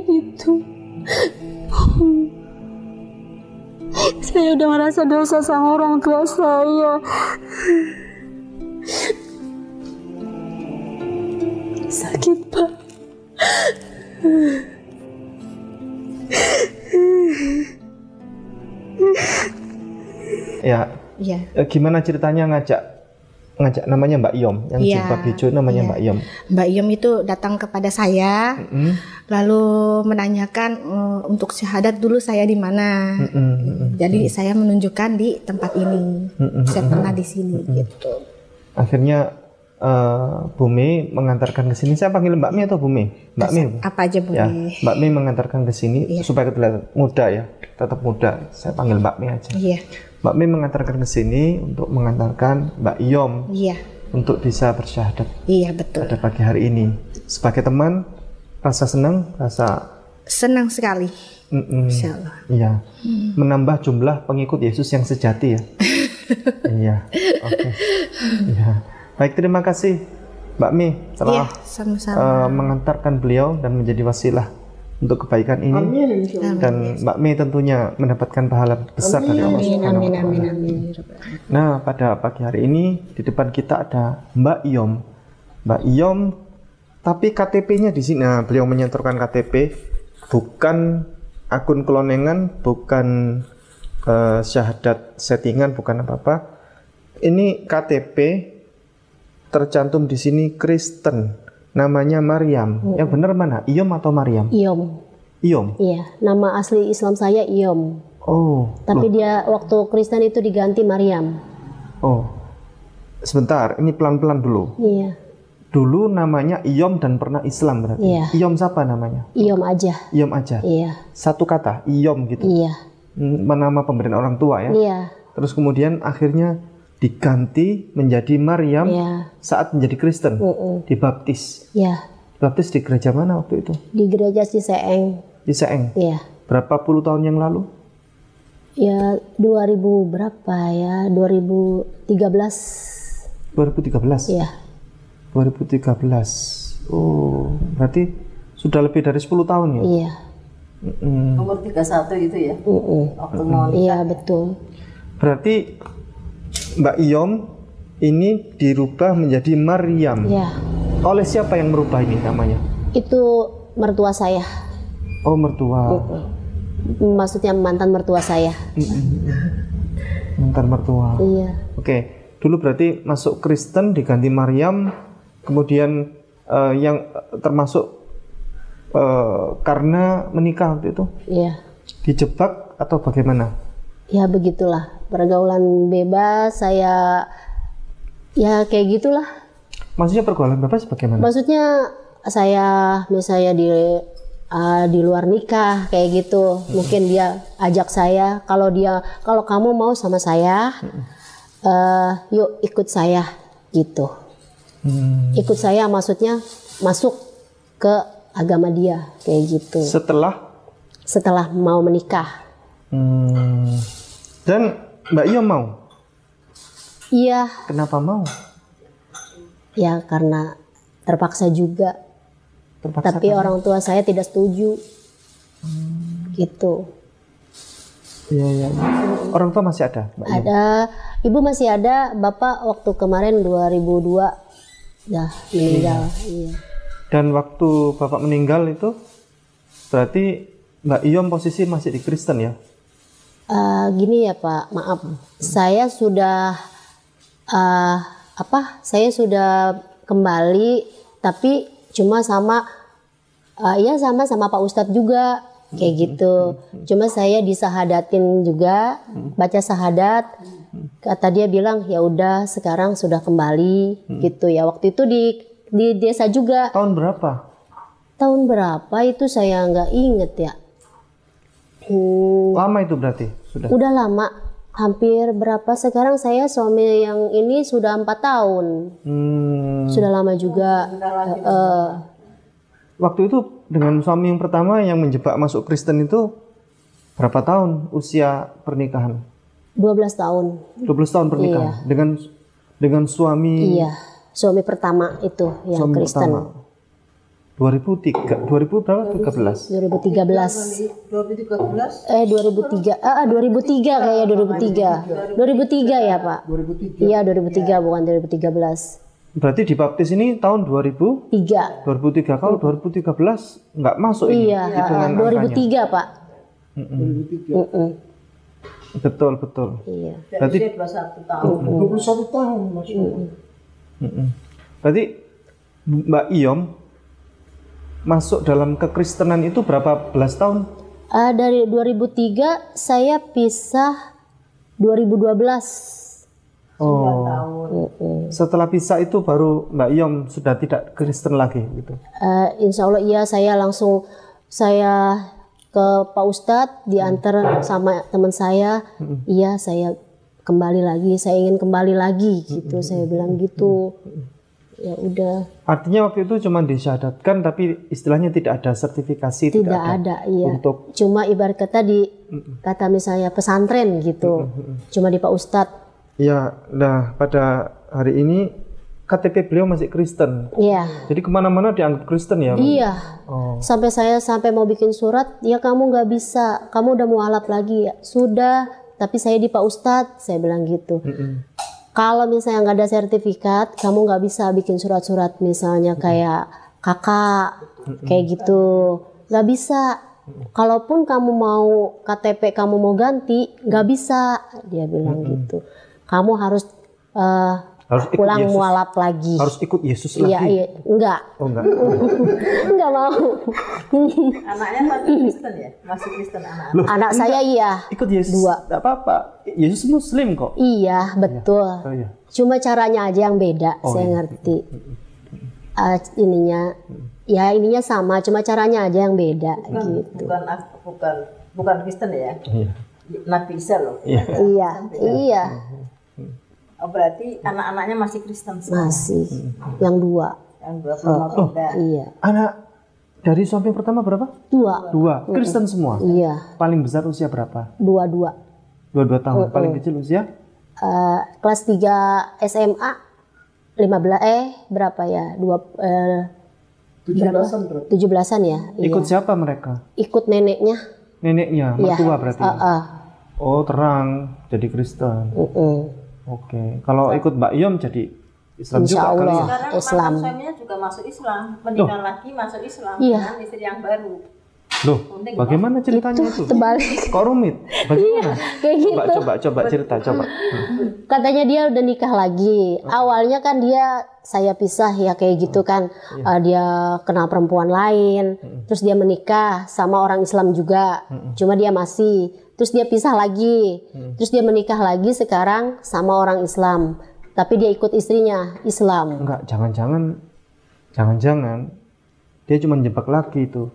kayak gitu. Saya udah merasa dosa sama orang tua saya. Sakit, Pak. Ya. Iya. Gimana ceritanya ngajak namanya Mbak Yom, yang jilbab hijau namanya Mbak Yom. Mbak Yom itu datang kepada saya, lalu menanyakan untuk syahadat dulu saya di mana. Jadi saya menunjukkan di tempat ini, saya pernah di sini gitu. Akhirnya Bu Mei mengantarkan ke sini. Saya panggil Mbak Mei atau Bu Mei? Mbak Mei. Apa aja Bu Mei. Mbak Mei mengantarkan ke sini supaya terlihat muda ya, tetap muda. Saya panggil Mbak Mei aja. Iya. Mbak Mei mengantarkan ke sini untuk mengantarkan Mbak Yom untuk bisa bersyahadat. Iya, betul. Pada pagi hari ini. Sebagai teman, rasa senang, senang sekali. Insya Allah. Iya. Menambah jumlah pengikut Yesus yang sejati ya. Iya. Oke. Iya. Baik, terima kasih Mbak Mei telah mengantarkan beliau dan menjadi wasilah untuk kebaikan ini. Dan Mbak Mei tentunya mendapatkan pahala besar dari Allah Subhanahu wa Ta'ala. Nah, pada pagi hari ini di depan kita ada Mbak Yom. Mbak Yom, tapi KTP-nya di sini. Nah, beliau menyenturkan KTP, bukan akun kelonengan, bukan syahadat settingan, bukan apa-apa. Ini KTP tercantum di sini Kristen. Namanya Maryam. Yang benar mana? Iyom atau Maryam? Iyom. Iyom? Iya, nama asli Islam saya Iyom. Oh. Tapi dia waktu Kristen itu diganti Maryam. Oh. Sebentar, ini pelan-pelan dulu. Iya. Dulu namanya Iyom dan pernah Islam berarti. Iya. Iyom siapa namanya? Iyom aja. Iyom aja. Iya. Satu kata, Iyom gitu. Iya. Nama pemberian orang tua ya. Iya. Terus kemudian akhirnya diganti menjadi Maryam saat menjadi Kristen, dibaptis. Iya. Dibaptis di gereja mana waktu itu? Di gereja Ciseeng. Di Ciseeng. Iya. Berapa puluh tahun yang lalu? Ya 2000 berapa ya? 2013. 2013. Iya. 2013. Oh, berarti sudah lebih dari 10 tahun ya? Iya. Umur 31 itu ya? Waktu mau nikah. Iya, betul. Berarti Mbak Iyom ini dirubah menjadi Maryam. Iya. Oleh siapa yang merubah ini namanya? Itu mertua saya. Oh, mertua. Maksudnya mantan mertua saya. Mantan mertua. Iya. Oke, dulu berarti masuk Kristen diganti Maryam, kemudian yang termasuk karena menikah waktu itu? Iya. Dijebak atau bagaimana? Ya begitulah, pergaulan bebas saya, ya kayak gitulah. Maksudnya pergaulan bebas bagaimana? Maksudnya saya misalnya di luar nikah kayak gitu, mungkin dia ajak saya, kalau kamu mau sama saya, yuk ikut saya gitu. Ikut saya maksudnya masuk ke agama dia kayak gitu. Setelah mau menikah. Dan Mbak Iyom mau? Iya. Kenapa mau? Ya karena terpaksa juga. Tapi orang tua saya tidak setuju. Gitu. Iya. Orang tua masih ada? Mbak ada. Ibu masih ada. Bapak waktu kemarin 2002 ya meninggal. Iya. Dan waktu Bapak meninggal itu berarti Mbak Iyom posisi masih di Kristen ya? Gini ya Pak, maaf, saya sudah saya sudah kembali, tapi cuma sama Pak Ustadz juga kayak gitu. Cuma saya disahadatin juga, baca sahadat, kata dia bilang ya udah sekarang sudah kembali gitu ya. Waktu itu di desa juga. Tahun berapa? Tahun berapa itu saya nggak inget ya. Lama itu berarti? Udah lama, hampir berapa sekarang saya suami yang ini sudah 4 tahun. Sudah lama juga. Waktu itu dengan suami yang pertama yang menjebak masuk Kristen itu berapa tahun usia pernikahan? 12 tahun. 12 tahun pernikahan. Iya. Dengan suami. Iya, suami pertama itu yang suami Kristen. Pertama. 2003, 2000 berapa? 13. 2013. 2013. 2003. 2003 kayak 2003. 2003 ya, Pak? 2003. Iya, 2003 bukan 2013. Berarti dibaptis ini tahun 2003. 2003. Kalau 2013 nggak masuk ini Iya, hitungan 2003, Pak. 2003. Betul. Iya. Berarti 21 tahun. 21 tahun maksudnya. Berarti Mbak Iyom masuk dalam kekristenan itu berapa belas tahun? Dari 2003 saya pisah 2012. Setelah pisah itu baru Mbak Iyom sudah tidak Kristen lagi gitu. Insya Allah iya, saya langsung ke Pak Ustadz, diantar sama teman saya. Iya, saya kembali lagi, saya ingin kembali lagi gitu. Saya bilang gitu. Ya udah. Artinya waktu itu cuma disyahadatkan tapi istilahnya tidak ada sertifikasi, Tidak ada, iya. Untuk cuma ibarat kata kata misalnya pesantren gitu. Cuma di Pak Ustadz. ya. Nah, pada hari ini KTP beliau masih Kristen. Iya. Jadi kemana-mana dianggap Kristen ya? Iya. Oh. Sampai mau bikin surat, ya kamu nggak bisa, kamu udah mualaf lagi ya. Sudah, tapi saya di Pak Ustadz, saya bilang gitu. Kalau misalnya nggak ada sertifikat, kamu nggak bisa bikin surat-surat misalnya kayak kakak, kayak gitu, nggak bisa. Kalaupun kamu mau KTP kamu mau ganti, nggak bisa, dia bilang gitu. Kamu harus pulang Yesus. mualaf lagi. Harus ikut Yesus lagi. Iya, enggak. Oh enggak. Enggak mau. Anaknya masih Kristen ya? Masih Kristen anak. Loh, Anak saya iya. ikut Yesus. 2. Enggak apa-apa. Yesus Muslim kok. Iya, betul. Oh, iya. Cuma caranya aja yang beda, saya ngerti. Ininya sama, cuma caranya aja yang beda gitu. Bukan Kristen ya? Iya. Nabi Isa loh. Iya. Oh, berarti anak-anaknya masih Kristen semua? Masih. Yang 2. Yang 2 belum pindah. Iya. Anak dari suami pertama berapa? 2. Kristen semua. Iya. Paling besar usia berapa? 2. 22 tahun. Paling kecil usia? Kelas 3 SMA 15 berapa ya? 17-an berarti. 17-an ya? Ikut Iya. siapa mereka? Ikut neneknya. Neneknya, mertua berarti. Oh, terang jadi Kristen. Oke. Kalau ikut Mbak Iyom jadi Islam Insya juga kali Allah. ya? Sekarang Islam. mantan suaminya juga masuk Islam. Menikah lagi masuk Islam. Iya. Dengan istri yang baru. Loh, bagaimana ceritanya itu? Terbalik. Kok rumit? Bagaimana? Kayak gitu. Coba cerita, coba. Katanya dia udah nikah lagi. Awalnya kan saya pisah ya kayak gitu kan. Dia kenal perempuan lain. Terus dia menikah sama orang Islam juga. Cuma dia masih. Terus dia pisah lagi. Terus dia menikah lagi sekarang sama orang Islam. Tapi dia ikut istrinya Islam. Enggak, jangan-jangan dia cuma jebak laki itu.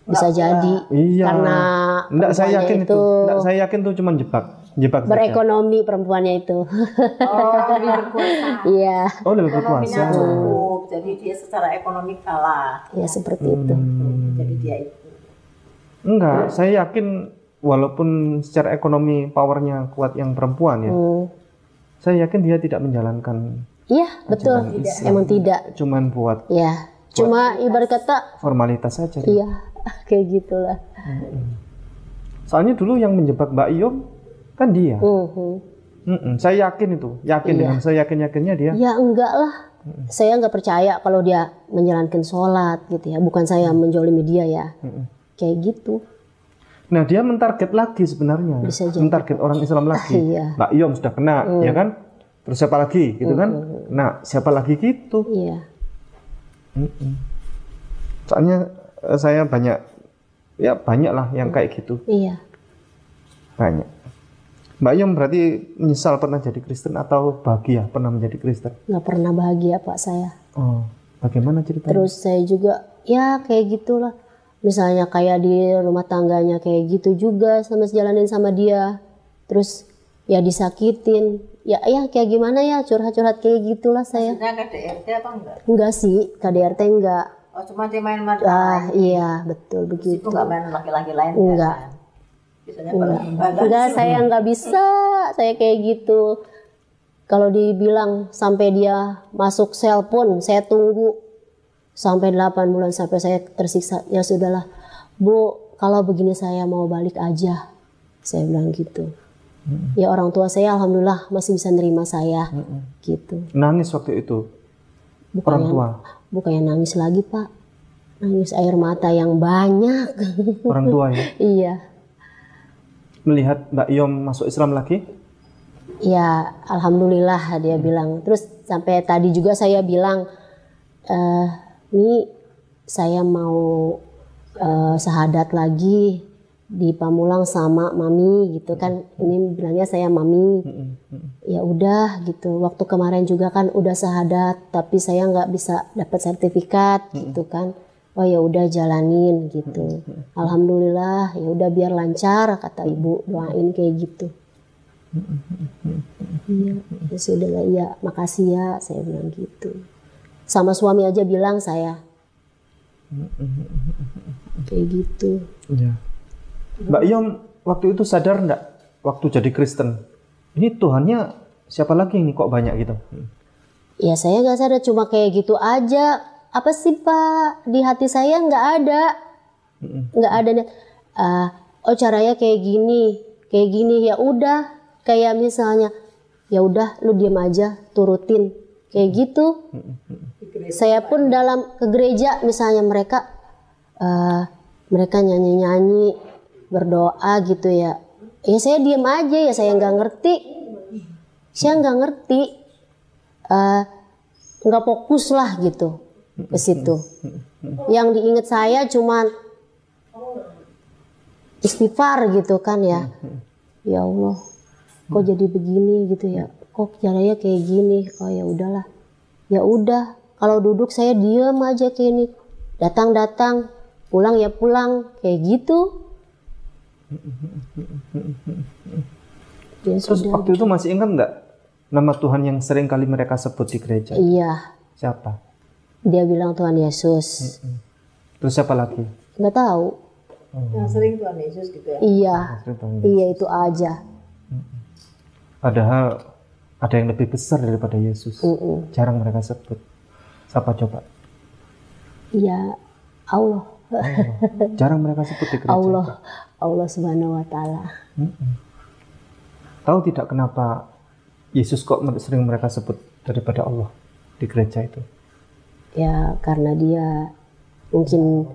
Bisa jadi. Iya. Karena enggak, saya yakin itu. Enggak, saya yakin itu cuma jebak saja. Berekonomi perempuannya itu. Lebih berkuasa. Iya. Oh, lebih berkuasa. Ekonominya cukup. Jadi dia secara ekonomi kalah. Ya seperti itu. Jadi dia itu. Enggak, saya yakin walaupun secara ekonomi powernya kuat yang perempuan ya. Saya yakin dia tidak menjalankan. Iya, betul. Emang tidak. Cuman buat Ya, cuma ibarat kata formalitas saja. iya, kayak gitulah. Soalnya dulu yang menjebak Mbak Iyom kan dia. Saya yakin itu, dengan saya yakinnya dia. Ya enggak lah. Saya nggak percaya kalau dia menjalankan sholat gitu ya. Bukan saya menjolimi dia ya. Kayak gitu. Nah, dia mentarget lagi sebenarnya. Bisa jadi. Mentarget orang Islam lagi. Iya. Mbak Iyom sudah kena, ya kan? Terus siapa lagi, gitu kan? Nah, siapa lagi gitu? Iya. Soalnya saya banyak lah yang kayak gitu. Iya. Banyak. Mbak Iyom berarti menyesal pernah jadi Kristen atau bahagia pernah menjadi Kristen? Nggak pernah bahagia Pak saya. Oh, bagaimana ceritanya? Terus saya juga ya kayak gitulah. Misalnya kayak di rumah tangganya kayak gitu juga jalanin sama dia. Terus ya disakitin. Ya kayak gimana ya curhat-curhat kayak gitulah saya. Maksudnya KDRT apa enggak? Enggak sih, KDRT enggak. Oh, cuma dia main sama Iya, betul begitu. itu enggak main laki-laki lain. Enggak. Kan? Biasanya kalau Enggak, saya enggak bisa. Saya kayak gitu. Kalau dibilang sampai dia masuk sel pun saya tunggu. sampai 8 bulan sampai saya tersiksa. Ya sudahlah Bu, kalau begini saya mau balik aja, saya bilang gitu. Ya orang tua saya alhamdulillah masih bisa nerima saya gitu. Nangis waktu itu Bukannya, orang tua? Bukannya nangis lagi Pak, nangis air mata yang banyak. Orang tua ya? Iya. Melihat Mbak Yom masuk Islam lagi? Ya alhamdulillah dia bilang. Terus sampai tadi juga saya bilang, ini saya mau syahadat lagi di Pamulang sama Mami gitu kan. Ini bilangnya saya Mami. Ya udah gitu. Waktu kemarin juga kan udah syahadat, tapi saya nggak bisa dapat sertifikat gitu kan. Oh ya udah jalanin gitu. Alhamdulillah ya udah biar lancar kata ibu, doain kayak gitu. Iya, ya sudah lah ya, makasih ya saya bilang gitu. Sama suami aja bilang saya kayak gitu. Ya. Mbak Yom waktu itu sadar nggak waktu jadi Kristen? Ini Tuhannya siapa lagi ini kok banyak gitu? Ya saya nggak sadar, cuma kayak gitu aja. Apa sih Pak, di hati saya nggak ada, nggak ada. Oh caranya kayak gini ya udah. Kayak misalnya ya udah lu diam aja, turutin kayak gitu. Saya pun dalam ke gereja misalnya mereka nyanyi berdoa gitu ya saya diam aja, ya saya nggak ngerti, nggak fokus lah gitu ke situ. Yang diingat saya cuman istighfar gitu kan ya. Ya Allah, kok jadi begini gitu ya, kok caranya kayak gini. Oh ya udahlah, ya udah, kalau duduk saya diam aja kayak ini, datang pulang ya pulang kayak gitu. Ya, terus sudah, waktu itu masih ingat nggak nama Tuhan yang sering kali mereka sebut di gereja? Iya. Siapa? Dia bilang Tuhan Yesus. Terus siapa lagi? Nggak tahu. Yang sering Tuhan Yesus gitu ya? Iya, iya itu aja. Padahal ada yang lebih besar daripada Yesus. Jarang mereka sebut. Siapa coba? Iya, Allah. Jarang mereka sebut di gereja. Allah Subhanahu wa Ta'ala. Tahu tidak kenapa Yesus kok sering mereka sebut daripada Allah di gereja itu? Ya karena dia mungkin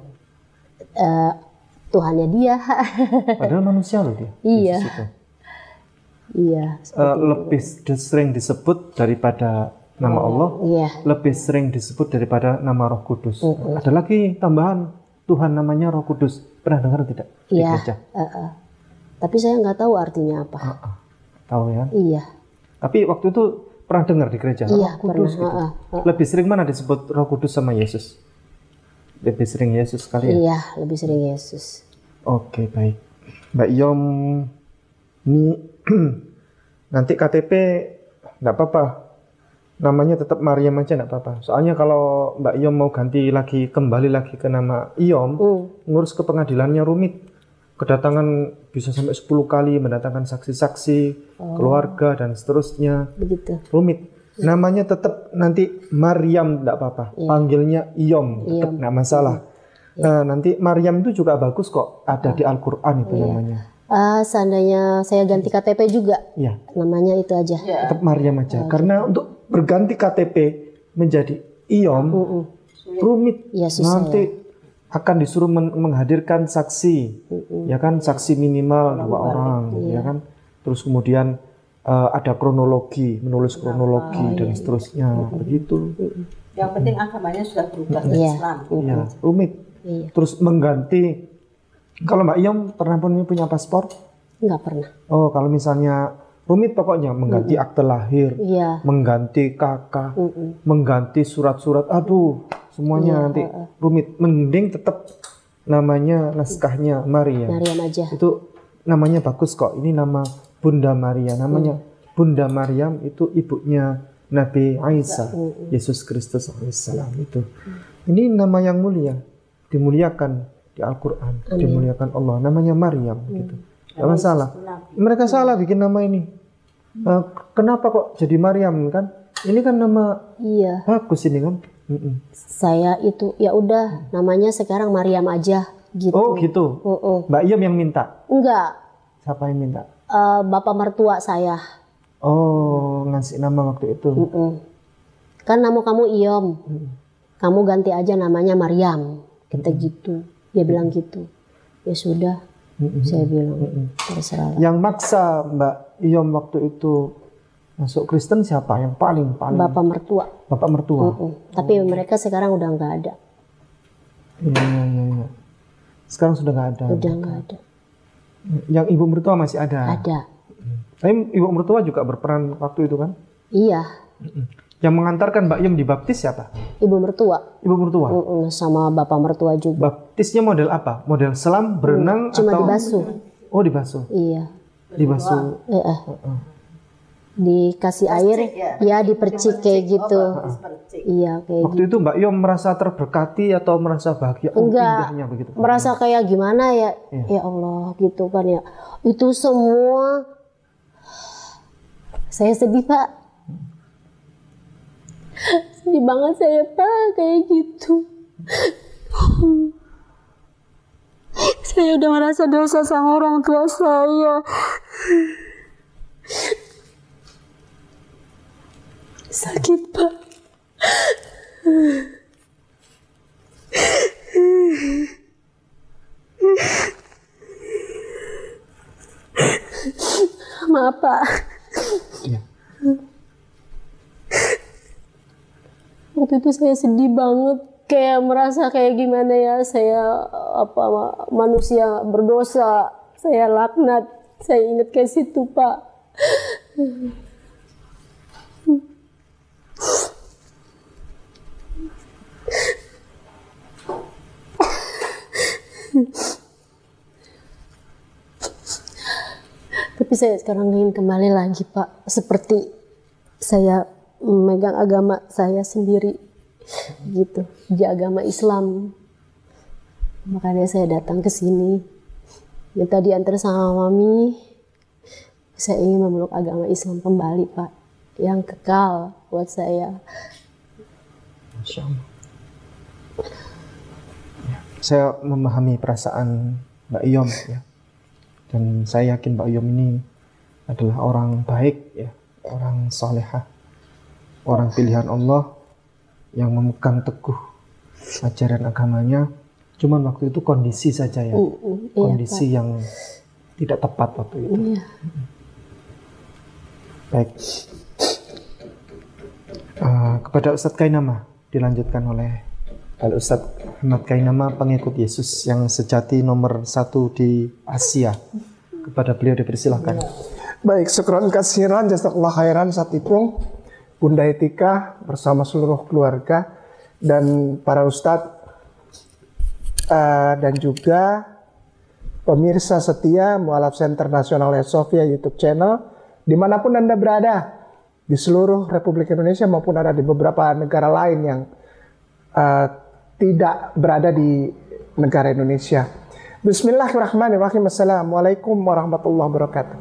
Tuhannya dia. Padahal manusia loh dia. Iya. Yesus itu. Iya. Lebih sering disebut daripada nama Allah. Iya. Lebih sering disebut daripada nama Roh Kudus. Ada lagi tambahan Tuhan namanya Roh Kudus. Pernah dengar tidak di gereja? Tapi saya nggak tahu artinya apa. Tahu ya? Iya. Tapi waktu itu pernah dengar di gereja Iya, Roh Kudus pernah. gitu. Lebih sering mana disebut Roh Kudus sama Yesus? Lebih sering Yesus kali ya? Iya, lebih sering Yesus. Oke, baik. Mbak Yom, ini nanti KTP nggak apa-apa. Namanya tetap Maryam aja nggak apa-apa. Soalnya kalau Mbak Yom mau ganti lagi, kembali lagi ke nama Yom, ngurus ke pengadilannya rumit. Kedatangan bisa sampai 10 kali, mendatangkan saksi-saksi, keluarga, dan seterusnya. Begitu. Rumit. Namanya tetap nanti Maryam nggak apa-apa. Panggilnya Yom, tetap nggak masalah. Nah, nanti Maryam itu juga bagus kok. Ada di Al-Quran itu namanya. Seandainya saya ganti KTP juga, namanya itu aja. Tetap Maryam aja. Karena untuk berganti KTP menjadi Iyom rumit. Ya, susah, nanti akan disuruh menghadirkan saksi, ya kan, saksi minimal 2 orang, ya kan. Terus kemudian ada kronologi, menulis kronologi dan seterusnya, begitu. Yang penting agamanya sudah berubah ke Islam. Iya, rumit. Terus mengganti. Kalau Mbak Iyom pernah punya paspor? Nggak pernah. Oh, kalau misalnya rumit pokoknya mengganti akte lahir, mengganti KK, mengganti surat-surat, aduh, semuanya nanti rumit. Mending tetap namanya naskahnya Maryam. Maryam aja. Itu namanya bagus kok. Ini nama Bunda Maria. Namanya Bunda Maryam itu ibunya Nabi Isa, Yesus Kristus alaihissalam itu. Ini nama yang mulia, dimuliakan di Al-Quran, dimuliakan Allah. Namanya Maryam gitu. Gak masalah. Mereka salah bikin nama ini. Kenapa kok jadi Maryam kan? Ini kan nama bagus ini kan. Saya itu ya udah namanya sekarang Maryam aja gitu. Oh gitu. Mbak Iyom yang minta? Enggak. Siapa yang minta? Bapak mertua saya. Oh, ngasih nama waktu itu. Kan nama kamu Iyom. Kamu ganti aja namanya Maryam. Kita gitu. Dia bilang gitu. Ya sudah. Saya bilang terserah. Yang maksa Mbak Iyom waktu itu masuk Kristen siapa? Yang paling Bapak mertua. Bapak mertua. Tapi mereka sekarang udah nggak ada. Iya. Sekarang sudah nggak ada. Udah nggak ada. Yang ibu mertua masih ada. Ada. Tapi ibu mertua juga berperan waktu itu kan? Iya. Yang mengantarkan Mbak Iyom dibaptis siapa? Ibu mertua. Ibu mertua. Sama bapak mertua juga. Baptisnya model apa? Model selam, berenang, cuma atau? dibasuh. Oh dibasuh. Iya. Dibasuh. Dikasih air, ya dipercik kayak gitu. Iya kayak Waktu itu Mbak Iyom merasa terberkati atau merasa bahagia? Enggak, indahnya begitu. merasa kayak gimana ya? Ya Allah gitu kan ya. Itu semua saya sedih Pak. Sedih banget saya Pak kayak gitu. Saya udah merasa dosa sama orang tua saya. Sakit Pak. Maaf Pak. Iya. Waktu itu saya sedih banget, kayak merasa kayak gimana ya, saya manusia berdosa, saya laknat, saya ingat ke situ Pak. Tapi saya sekarang ingin kembali lagi Pak, seperti saya memegang agama saya sendiri gitu, di agama Islam. Makanya saya datang ke sini, minta diantar sama Mami. Saya ingin memeluk agama Islam kembali Pak, yang kekal buat saya. Masya Allah. Saya memahami perasaan Mbak Iyom ya. Dan saya yakin Mbak Iyom ini adalah orang baik ya, orang salehah, orang pilihan Allah yang memegang teguh ajaran agamanya. Cuman waktu itu kondisi saja ya, kondisi iya, yang tidak tepat waktu itu. Iya. Baik. Kepada Ustadz Kainama dilanjutkan oleh Al-Ustadz Ahmad Kainama, pengikut Yesus yang sejati nomor 1 di Asia. Kepada beliau dipersilahkan. Baik, syukran kasiran, jazakallah khairan Satipung, Bunda Etika bersama seluruh keluarga dan para ustadz dan juga pemirsa setia Mu'alaf Center Nasional Sofia YouTube channel dimanapun Anda berada di seluruh Republik Indonesia maupun ada di beberapa negara lain yang tidak berada di negara Indonesia. Bismillahirrahmanirrahim. Assalamualaikum warahmatullahi wabarakatuh.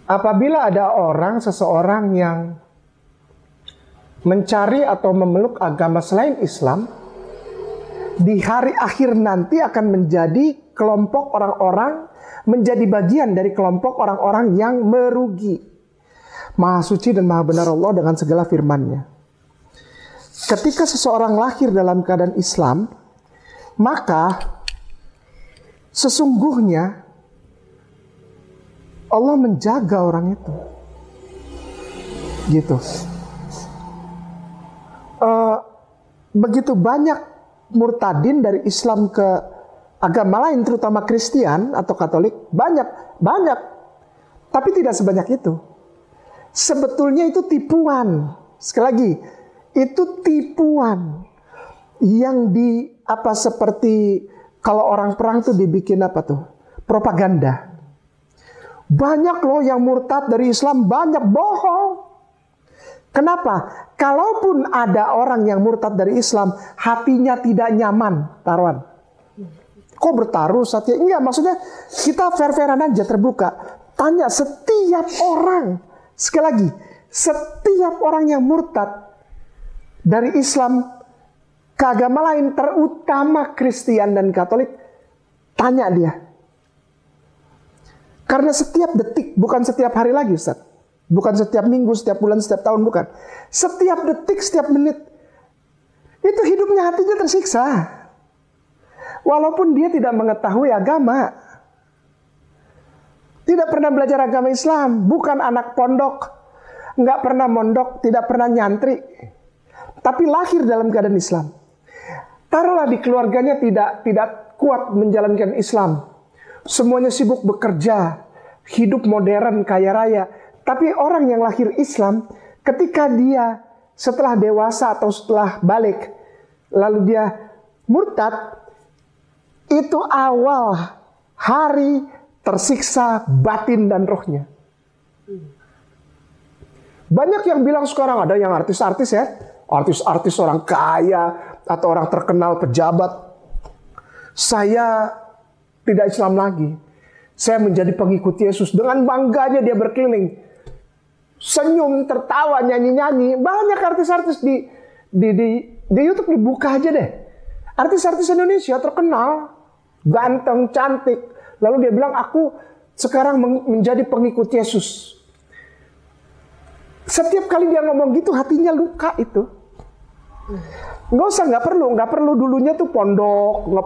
Apabila ada seseorang yang mencari atau memeluk agama selain Islam, di hari akhir nanti akan menjadi kelompok orang-orang, menjadi bagian dari kelompok orang-orang yang merugi. Maha suci dan maha benar Allah dengan segala firman-Nya. Ketika seseorang lahir dalam keadaan Islam, maka sesungguhnya Allah menjaga orang itu. Gitu. Begitu banyak murtadin dari Islam ke agama lain, terutama Kristen atau Katolik, banyak. Tapi tidak sebanyak itu. Sebetulnya itu tipuan. Sekali lagi, itu tipuan yang seperti kalau orang perang tuh dibikin propaganda. Banyak loh yang murtad dari Islam, banyak, bohong. Kenapa? Kalaupun ada orang yang murtad dari Islam, hatinya tidak nyaman, taruhan. Kok bertaruh Satya? Enggak, maksudnya kita fair-fairan aja, terbuka. Tanya setiap orang, sekali lagi, setiap orang yang murtad, dari Islam ke agama lain, terutama Kristen dan Katolik, tanya dia. Karena setiap detik, bukan setiap hari lagi Ustaz. Bukan setiap minggu, setiap bulan, setiap tahun, bukan. Setiap detik, setiap menit. Itu hidupnya, hatinya tersiksa. Walaupun dia tidak mengetahui agama. Tidak pernah belajar agama Islam. Bukan anak pondok. Nggak pernah mondok, tidak pernah nyantri. Tapi lahir dalam keadaan Islam. Taruhlah di keluarganya tidak kuat menjalankan Islam. Semuanya sibuk bekerja, hidup modern, kaya raya. Tapi orang yang lahir Islam, ketika dia setelah dewasa atau setelah balik, lalu dia murtad, itu awal hari tersiksa batin dan rohnya. Banyak yang bilang sekarang, ada yang artis-artis ya, artis-artis orang kaya atau orang terkenal pejabat, saya tidak Islam lagi. Saya menjadi pengikut Yesus. Dengan bangganya dia berkeliling. Senyum, tertawa, nyanyi-nyanyi. Banyak artis-artis di YouTube, dibuka aja deh. Artis-artis Indonesia terkenal. Ganteng, cantik. Lalu dia bilang, aku sekarang menjadi pengikut Yesus. Setiap kali dia ngomong gitu, hatinya luka itu. Nggak perlu dulunya tuh pondok, nggak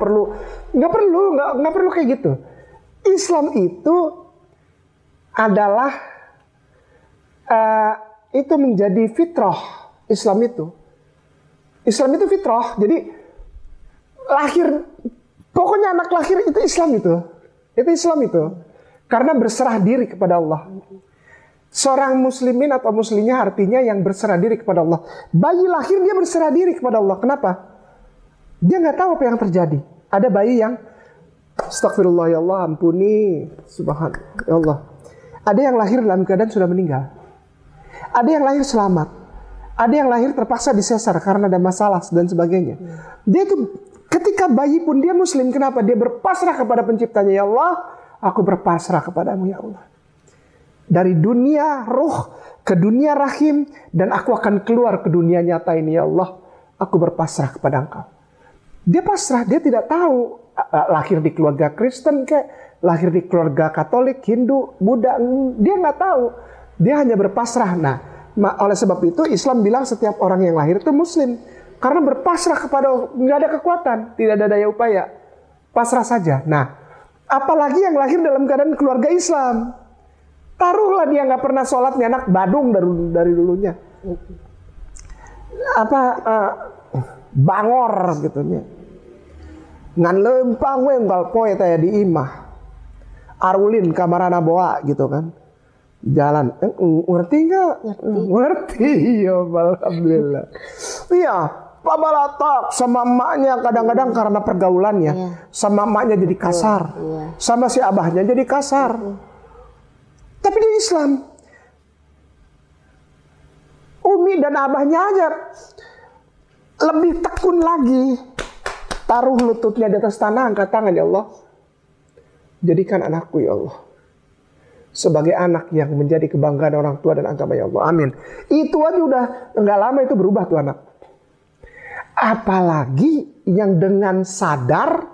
perlu kayak gitu. Islam itu adalah itu menjadi fitrah. Islam itu fitrah. Jadi lahir, pokoknya anak lahir itu Islam itu, karena berserah diri kepada Allah. Seorang muslimin atau muslimnya artinya yang berserah diri kepada Allah. Bayi lahir dia berserah diri kepada Allah. Kenapa? Dia nggak tahu apa yang terjadi. Ada bayi yang astagfirullah ya Allah, ampuni, subhanallah ya Allah. Ada yang lahir dalam keadaan sudah meninggal. Ada yang lahir selamat. Ada yang lahir terpaksa disesar karena ada masalah dan sebagainya. Dia tuh ketika bayi pun dia muslim. Kenapa? Dia berpasrah kepada penciptanya. Ya Allah, aku berpasrah kepadamu ya Allah. Dari dunia roh ke dunia rahim, dan aku akan keluar ke dunia nyata ini ya Allah. Aku berpasrah kepada Engkau. Dia pasrah, dia tidak tahu lahir di keluarga Kristen kayak lahir di keluarga Katolik, Hindu, Buddha. Dia nggak tahu. Dia hanya berpasrah. Nah, oleh sebab itu Islam bilang setiap orang yang lahir itu muslim. Karena berpasrah kepada, nggak ada kekuatan, tidak ada daya upaya. Pasrah saja. Nah, apalagi yang lahir dalam keadaan keluarga Islam. Taruhlah dia nggak pernah sholat, nih anak badung dari dulunya. Bangor gitu nih. Ngan lempang wenggal poe taya di imah. Arulin kamarana boa gitu kan. Jalan. Ngerti nggak? Ngerti. Ya, alhamdulillah. Iya, Pak Balatak sama emaknya kadang-kadang karena pergaulannya. Sama emaknya jadi kasar. Sama si abahnya jadi kasar. Tapi dia Islam. Umi dan abahnya aja lebih tekun lagi. Taruh lututnya di atas tanah, angkat tangan ya Allah. Jadikan anakku ya Allah sebagai anak yang menjadi kebanggaan orang tua dan agama ya Allah. Amin. Itu aja udah nggak lama itu berubah tuh anak. Apalagi yang dengan sadar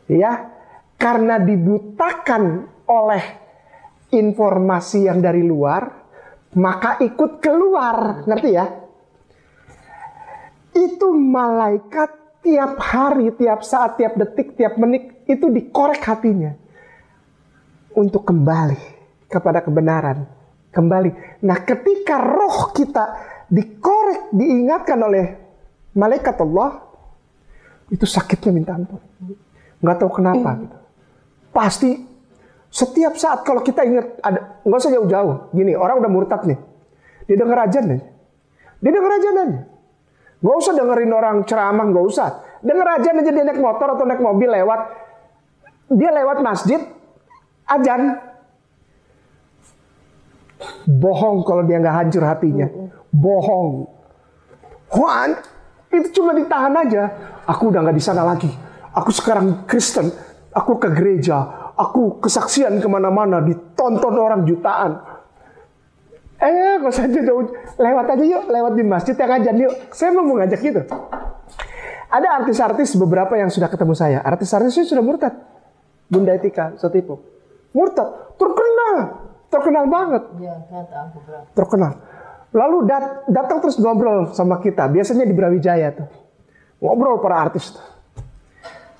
ya, karena dibutakan oleh informasi yang dari luar, maka ikut keluar. Ngerti ya? Itu malaikat tiap hari, tiap saat, tiap detik, tiap menit itu dikorek hatinya untuk kembali kepada kebenaran. Kembali. Nah, ketika roh kita dikorek, diingatkan oleh malaikat Allah, itu sakitnya minta ampun. Nggak tahu kenapa. Gitu. Pasti setiap saat kalau kita ingat, nggak usah jauh-jauh. Gini, orang udah murtad nih. Dia denger ajan aja. Nggak usah dengerin orang ceramah, nggak usah. Denger ajan aja, dia naik motor atau naik mobil lewat. Dia lewat masjid, ajan. Bohong kalau dia nggak hancur hatinya. Bohong. Wah, itu cuma ditahan aja. Aku udah nggak di sana lagi. Aku sekarang Kristen. Aku ke gereja. Aku kesaksian kemana-mana, ditonton orang jutaan. Ayo, kok saja lewat aja yuk, lewat di masjid yang ngajar yuk. Saya mau ngajak gitu. Ada artis-artis beberapa yang sudah ketemu saya. Artis-artisnya sudah murtad. Bunda Etika, Sotipo. Murtad, terkenal banget. Ya, Terkenal. Lalu datang terus ngobrol sama kita. Biasanya di Brawijaya tuh. Ngobrol para artis tuh.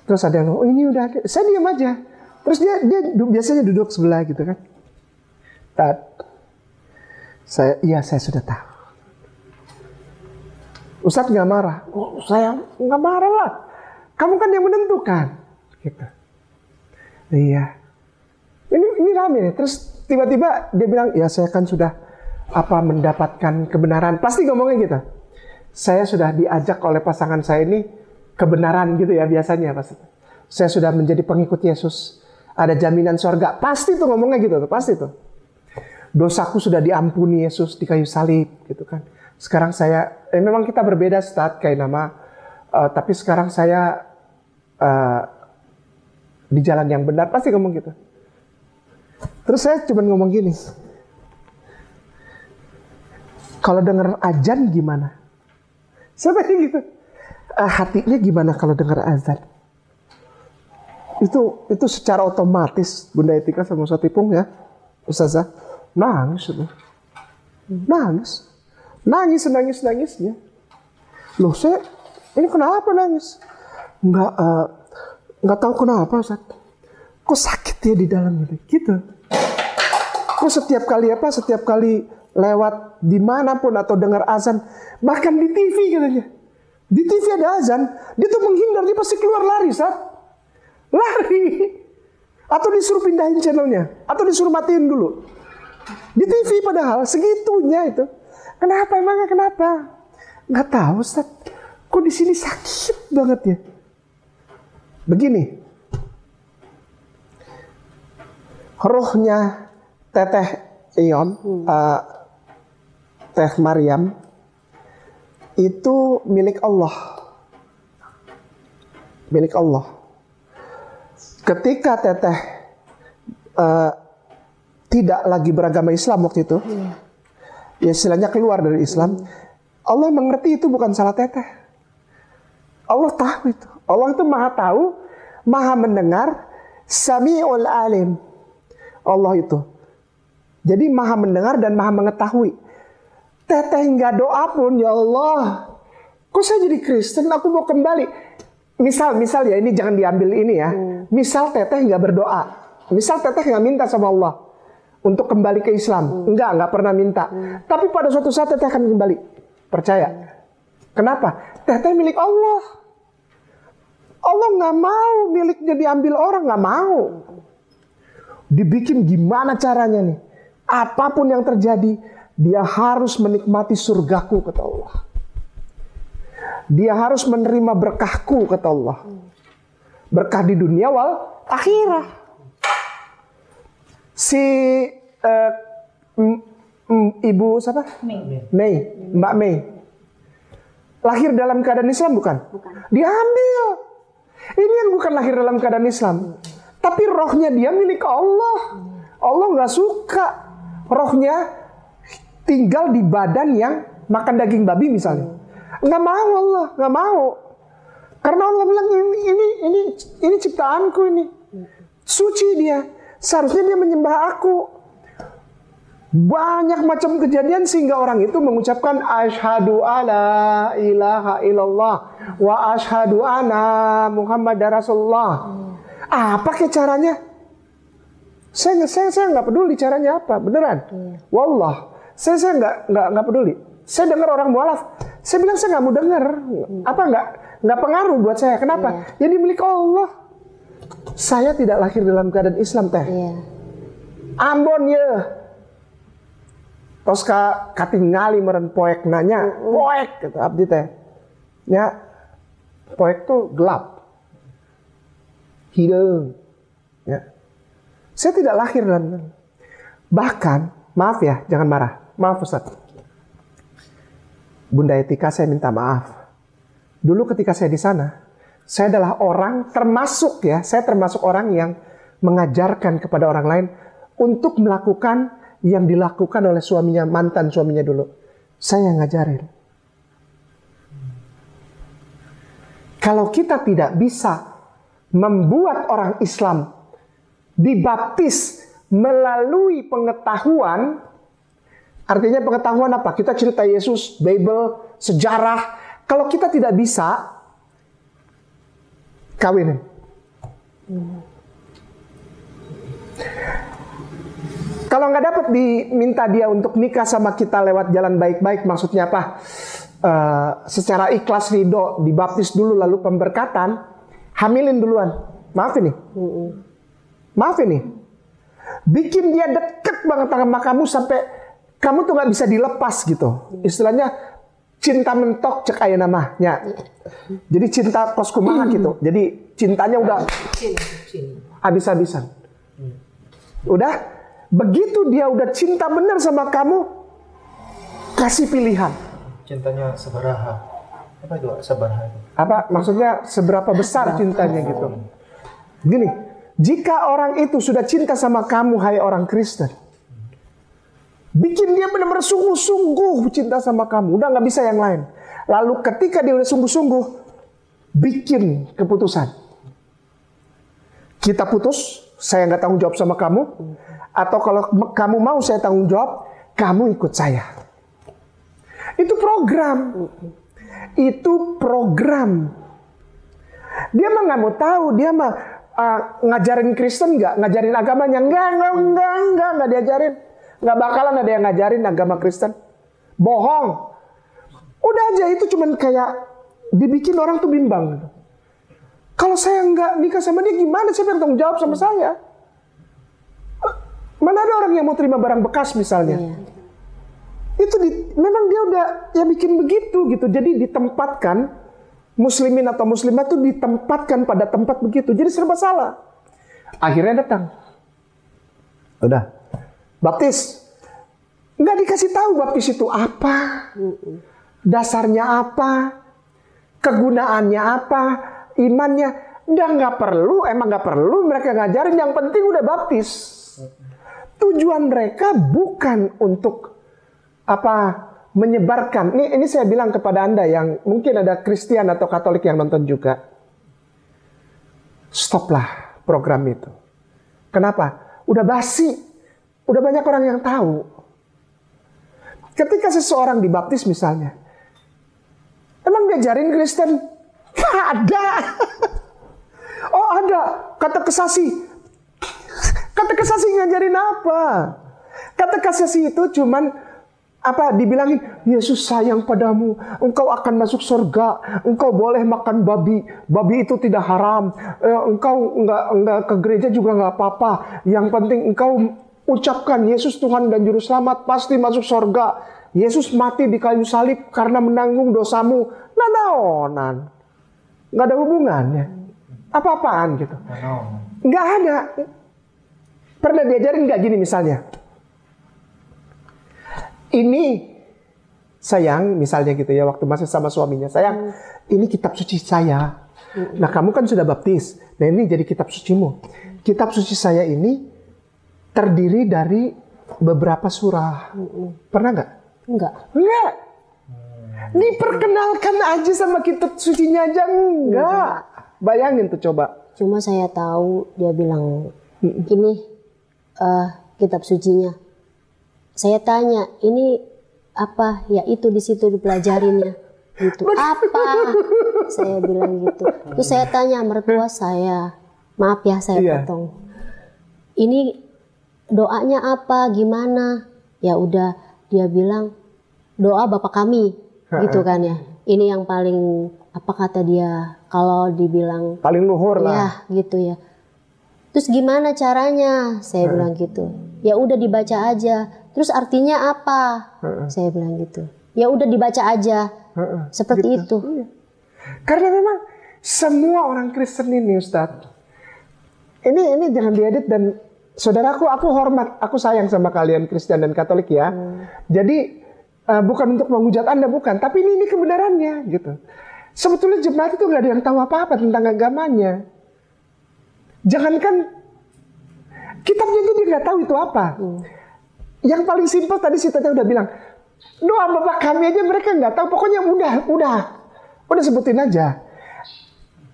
Terus ada yang, oh ini udah ada. Saya diam aja. Terus dia biasanya duduk sebelah gitu kan. Saya sudah tahu. Ustadz nggak marah. Oh, saya nggak marah lah. Kamu kan yang menentukan. Gitu. Iya. Ini rame. Terus tiba-tiba dia bilang, ya saya kan sudah mendapatkan kebenaran. Pasti ngomongnya gitu. Saya sudah diajak oleh pasangan saya ini kebenaran gitu ya biasanya pasti. Saya sudah menjadi pengikut Yesus. Ada jaminan surga. Pasti tuh ngomongnya gitu tuh, pasti tuh. Dosaku sudah diampuni Yesus di kayu salib gitu kan. Sekarang saya memang kita berbeda Ustaz kayak nama tapi sekarang saya di jalan yang benar, pasti ngomong gitu. Terus saya cuma ngomong gini. Kalau dengar azan gimana? Saya tanya gitu. Hatinya gimana kalau dengar azan? Itu secara otomatis Bunda Etika sama Ustaz Ipung ya, Ustazah, nangis. Nangisnya. Loh saya, ini kenapa nangis? Nggak tahu kenapa Ustaz. Kok sakit ya di dalam gitu. Kok setiap kali lewat dimanapun atau dengar azan, bahkan di TV katanya. Di TV ada azan, dia tuh menghindar, dia pasti keluar lari Ustaz. Lari. Atau disuruh pindahin channelnya, atau disuruh matiin dulu. Di TV padahal segitunya itu. Kenapa emangnya kenapa? Nggak tahu Ustaz. Kok di sini sakit banget ya? Begini. Rohnya Teteh Ion, Teh Maryam itu milik Allah. Milik Allah. Ketika Teteh tidak lagi beragama Islam waktu itu, ya istilahnya keluar dari Islam, Allah mengerti itu bukan salah Teteh. Allah tahu itu. Allah itu maha tahu, maha mendengar, Sami'ul Alim. Allah itu. Jadi maha mendengar dan maha mengetahui. Teteh nggak doa pun, ya Allah, kok saya jadi Kristen, aku mau kembali. Misal ya, ini jangan diambil ini ya. Misal Teteh nggak berdoa. Misal Teteh nggak minta sama Allah untuk kembali ke Islam. Nggak pernah minta. Tapi pada suatu saat Teteh akan kembali. Percaya. Kenapa? Teteh milik Allah. Allah nggak mau miliknya diambil orang, nggak mau. Dibikin gimana caranya nih? Apapun yang terjadi, dia harus menikmati surgaku, kata Allah. Dia harus menerima berkahku, kata Allah. Berkah di dunia wal akhirah. Si ibu siapa? Mbak Mei. Lahir dalam keadaan Islam bukan? Diambil. Ini yang bukan lahir dalam keadaan Islam. Tapi rohnya dia milik Allah. Allah nggak suka rohnya tinggal di badan yang makan daging babi misalnya. Nggak mau Allah, nggak mau. Karena Allah bilang ini ciptaanku ini. Suci dia. Seharusnya dia menyembah aku. Banyak macam kejadian sehingga orang itu mengucapkan asyhadu alla ilaha illallah wa asyhadu anna Muhammadar Rasulullah. Apa ke caranya? Saya nggak peduli caranya apa, beneran. Wallah, saya nggak peduli. Saya dengar orang mualaf, saya bilang saya nggak mau dengar. Apa nggak pengaruh buat saya? Kenapa? Jadi milik Allah. Saya tidak lahir dalam keadaan Islam Teh. Ambon ya. Tos katingali meren poek nanya, poek kata abdi teh. Ya, poek tuh gelap. Hideung. Ya. Saya tidak lahir dalam. Bahkan, maaf ya, jangan marah. Maaf Ustaz. Bunda Etika, saya minta maaf. Dulu ketika saya di sana, saya adalah orang saya termasuk orang yang mengajarkan kepada orang lain untuk melakukan yang dilakukan oleh suaminya, mantan suaminya dulu. Saya ngajarin. Kalau kita tidak bisa membuat orang Islam dibaptis melalui pengetahuan, artinya pengetahuan apa? Kita cerita Yesus, Bible, sejarah. Kalau kita tidak bisa, kawinin. Kalau nggak dapat diminta dia untuk nikah sama kita lewat jalan baik-baik, maksudnya apa? Secara ikhlas ridho, dibaptis dulu lalu pemberkatan, hamilin duluan. Maaf ini. Maaf ini. Bikin dia deket banget sama kamu sampai kamu tuh nggak bisa dilepas gitu. Istilahnya cinta mentok cek aya namanya. Jadi cinta kos kumaha gitu. Jadi cintanya udah habis-habisan. Udah begitu dia udah cinta benar sama kamu, kasih pilihan. Cintanya sebaraha. Apa itu sebaraha itu? Apa maksudnya seberapa besar cintanya gitu. Gini, jika orang itu sudah cinta sama kamu, hai orang Kristen, bikin dia benar-benar sungguh-sungguh cinta sama kamu, udah nggak bisa yang lain. Lalu ketika dia udah sungguh-sungguh, bikin keputusan. Kita putus, saya nggak tanggung jawab sama kamu. Atau kalau kamu mau saya tanggung jawab, kamu ikut saya. Itu program. Itu program. Dia mah nggak mau tahu, dia mah ngajarin Kristen nggak, ngajarin agamanya nggak diajarin. Nggak bakalan ada yang ngajarin agama Kristen. Bohong. Udah aja itu cuman kayak dibikin orang tuh bimbang. Kalau saya nggak nikah sama dia, gimana saya bertanggung jawab sama saya? Mana ada orang yang mau terima barang bekas misalnya? Itu memang dia udah ya bikin begitu gitu. Jadi ditempatkan muslimin atau muslimat tuh ditempatkan pada tempat begitu. Jadi serba salah. Akhirnya datang. Udah. Baptis. Nggak dikasih tahu baptis itu apa. Dasarnya apa. Kegunaannya apa. Imannya. Udah nggak perlu. Emang nggak perlu mereka ngajarin. Yang penting udah baptis. Tujuan mereka bukan untuk menyebarkan. Ini saya bilang kepada Anda yang mungkin ada Kristen atau Katolik yang nonton juga. Stoplah program itu. Kenapa? Udah basi. Udah banyak orang yang tahu. Ketika seseorang dibaptis misalnya, emang diajarin Kristen? Gak ada. Oh ada, kata kesasi. Kata kesasi ngajarin apa? Kata kesasi itu cuman dibilangin, Yesus sayang padamu, engkau akan masuk surga, engkau boleh makan babi, babi itu tidak haram, engkau enggak ke gereja juga enggak apa-apa, yang penting engkau ucapkan Yesus Tuhan dan Juru Selamat, pasti masuk surga. Yesus mati di kayu salib karena menanggung dosamu. Naonan. Enggak ada hubungannya. Apa-apaan gitu. Enggak ada. Pernah diajarin nggak gini misalnya? Ini sayang, misalnya gitu ya, waktu masih sama suaminya, sayang, ini kitab suci saya. Nah kamu kan sudah baptis, nah ini jadi kitab sucimu. Kitab suci saya ini terdiri dari beberapa surah. Pernah nggak? Enggak. Diperkenalkan aja sama kitab sucinya aja enggak. Bayangin tuh coba. Cuma saya tahu dia bilang ini kitab sucinya. Saya tanya, ini apa? Ya itu di situ dipelajarinnya. Itu apa? Saya bilang gitu. Terus saya tanya mertua saya, maaf ya saya potong. Ini doanya apa? Gimana? Ya udah, dia bilang doa Bapa kami, gitu kan ya. Ini yang paling apa kata dia? Kalau dibilang paling luhur lah. Ya gitu ya. Terus gimana caranya? Saya bilang gitu. Ya udah dibaca aja. Terus artinya apa? Saya bilang gitu. Ya udah dibaca aja. Seperti gitu. itu. Karena memang semua orang Kristen ini, Ustadz. Ini jangan diedit dan saudaraku, aku hormat, aku sayang sama kalian Kristen dan Katolik ya. Jadi bukan untuk menghujat Anda, bukan. Tapi ini kebenarannya gitu. Sebetulnya jemaat itu nggak ada yang tahu apa-apa tentang agamanya. Jangankan kitabnya aja dia nggak tahu itu apa. Yang paling simpel tadi si Teteh udah bilang, doa Bapak kami aja mereka nggak tahu. Pokoknya udah sebutin aja.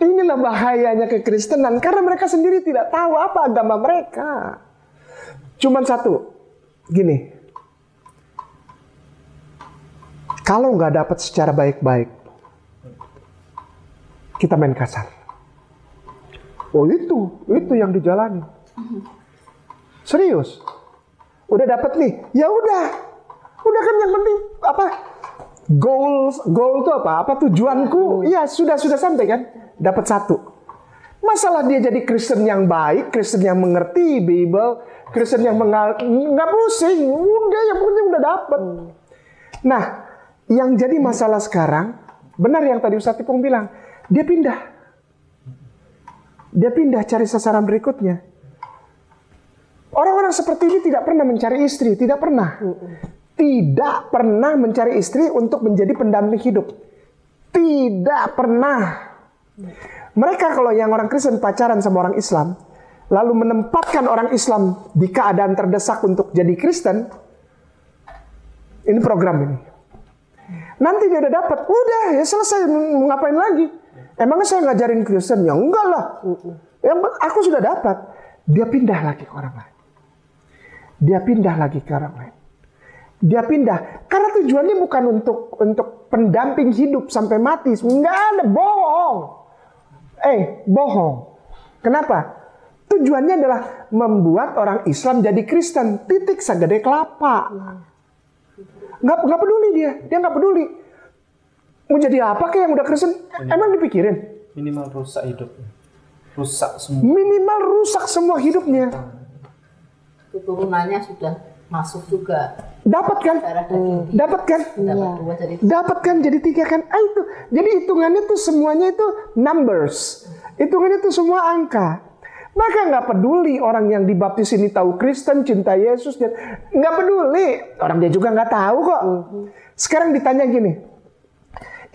Inilah bahayanya kekristenan, karena mereka sendiri tidak tahu apa agama mereka. Cuman satu, gini, kalau nggak dapat secara baik-baik, kita main kasar. Oh itu yang dijalani. Serius. Udah dapat nih, ya udah kan yang penting apa? Goal itu apa tujuanku? Ya sudah sampai kan, dapat satu. Masalah dia jadi Kristen yang baik, Kristen yang mengerti Bible, Kristen yang nggak pusing, udah yang penting udah dapat. Nah, yang jadi masalah sekarang, benar yang tadi Ustaz Ipung bilang, dia pindah cari sasaran berikutnya. Orang-orang seperti ini tidak pernah mencari istri, tidak pernah mencari istri untuk menjadi pendamping hidup. Tidak pernah. Mereka kalau yang orang Kristen pacaran sama orang Islam, lalu menempatkan orang Islam di keadaan terdesak untuk jadi Kristen, ini program ini. Nanti dia udah dapat, udah ya selesai, mau ngapain lagi? Emangnya saya ngajarin Kristen? Ya enggak lah. Yang aku sudah dapat. Dia pindah lagi ke orang lain. Dia pindah karena tujuannya bukan untuk pendamping hidup sampai mati. Enggak ada, bohong. Bohong. Kenapa? Tujuannya adalah membuat orang Islam jadi Kristen. Titik segede kelapa. Nggak peduli dia nggak peduli. Mau jadi apa kayak yang udah Kristen? Emang dipikirin? Minimal rusak hidupnya. Minimal rusak semua hidupnya. Keturunannya sudah masuk juga. Dapat kan? Dapat kan jadi 3 kan? Itu. Jadi hitungannya tuh semuanya itu numbers. Hitungannya tuh semua angka. Maka nggak peduli orang yang dibaptis ini tahu Kristen, cinta Yesus, nggak peduli. Orang dia juga nggak tahu kok. Sekarang ditanya gini,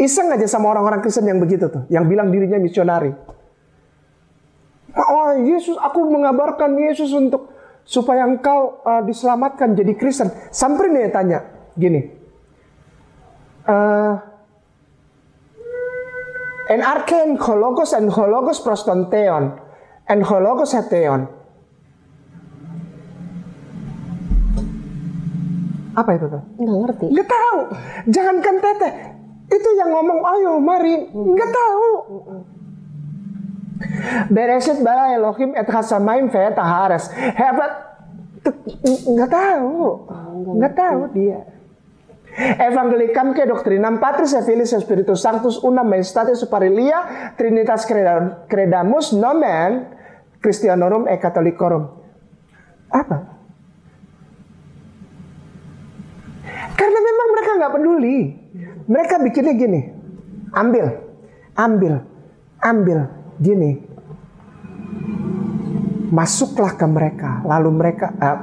iseng aja sama orang-orang Kristen yang begitu tuh, yang bilang dirinya misionari. Oh Yesus, aku mengabarkan Yesus supaya engkau diselamatkan jadi Kristen. Samperin dia tanya gini, en arken hologos en hologos prostonteon en hologos heteon. Apa itu tuh? Nggak ngerti. Nggak tahu. Jangankan Teteh, itu yang ngomong ayo mari, nggak tahu. Beresit bara Elohim et hasamaim ve taharas. Hebat. Nggak tahu dia. Evangelicam que doctrinam Patris et Filii et Spiritus Sanctus una maestatis superilia Trinitas credamus nomen Christianorum et Catholicorum. Apa? Karena memang mereka nggak peduli. Mereka bikinnya gini, ambil, gini. Masuklah ke mereka, lalu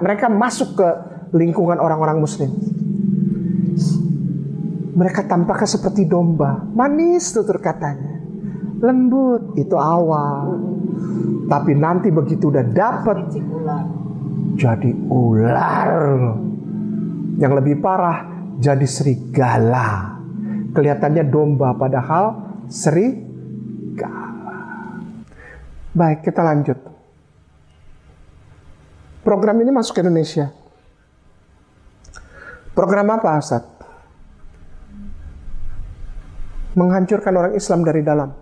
mereka masuk ke lingkungan orang-orang Muslim. Mereka tampaknya seperti domba, manis tutur katanya, lembut itu awal, tapi nanti begitu udah dapet, jadi ular. Yang lebih parah, jadi serigala. Kelihatannya domba, padahal serigala. Baik, kita lanjut. Program ini masuk ke Indonesia. Program apa, Ustaz? Menghancurkan orang Islam dari dalam.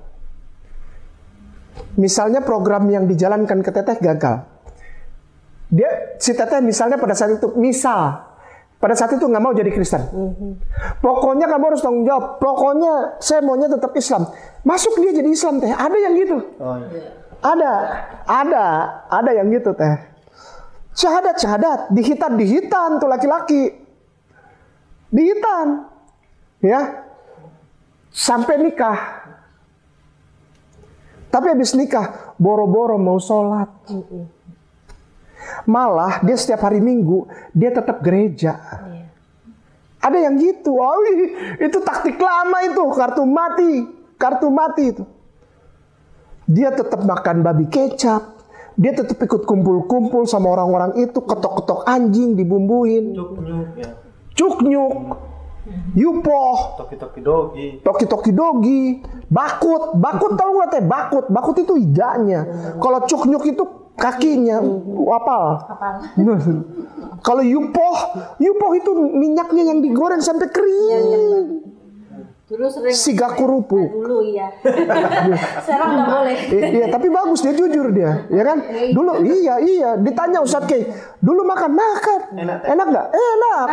Misalnya program yang dijalankan ke Teteh gagal. Si Teteh misalnya pada saat itu, nggak mau jadi Kristen. Pokoknya kamu harus tanggung jawab. Pokoknya saya maunya tetap Islam. Masuk dia jadi Islam, Teh. Ada yang gitu. Oh, iya. Ada yang gitu, Teh. Syahadat, dihitan tuh laki-laki. Dihitan. Ya. Sampai nikah. Tapi habis nikah, boro-boro mau sholat. Malah dia setiap hari Minggu dia tetap gereja. Ada yang gitu. Oh, itu taktik lama itu, kartu mati itu. Dia tetap makan babi kecap, dia tetap ikut kumpul-kumpul sama orang-orang itu, ketok-ketok anjing dibumbuin. Cuknyuk ya. Cuknyuk. Yupoh. Toki-toki dogi. Bakut. Bakut tahu nggak teh? Bakut. Bakut itu iganya. Kalau cuknyuk itu kakinya. Apal. Kalau yupoh itu minyaknya yang digoreng sampai kering. Dulu sering Siga kerupuk. dulu iya. Sekarang nggak boleh. Iya, tapi bagus dia, jujur dia, ya kan? Dulu iya, ditanya Ustadz Kay, dulu makan. Enak nggak? Enak.